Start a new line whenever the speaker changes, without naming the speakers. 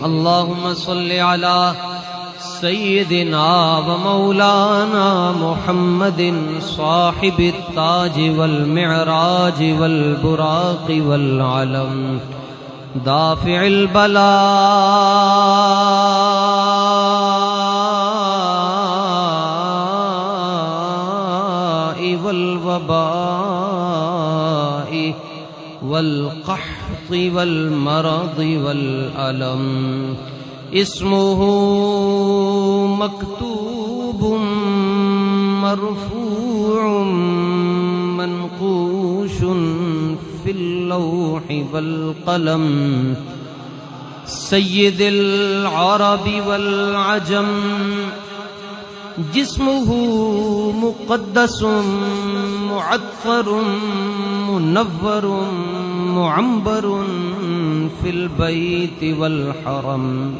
اللهم صل على سيدنا ومولانا محمد صاحب التاج والمعراج والبراق والعلم دافع البلاء والوباء والقحط والمرض والألم اسمه مكتوب مرفوع منقوش في اللوح والقلم سيد العرب والعجم جسمه مقدس معطر منور معنبر في البيت والحرم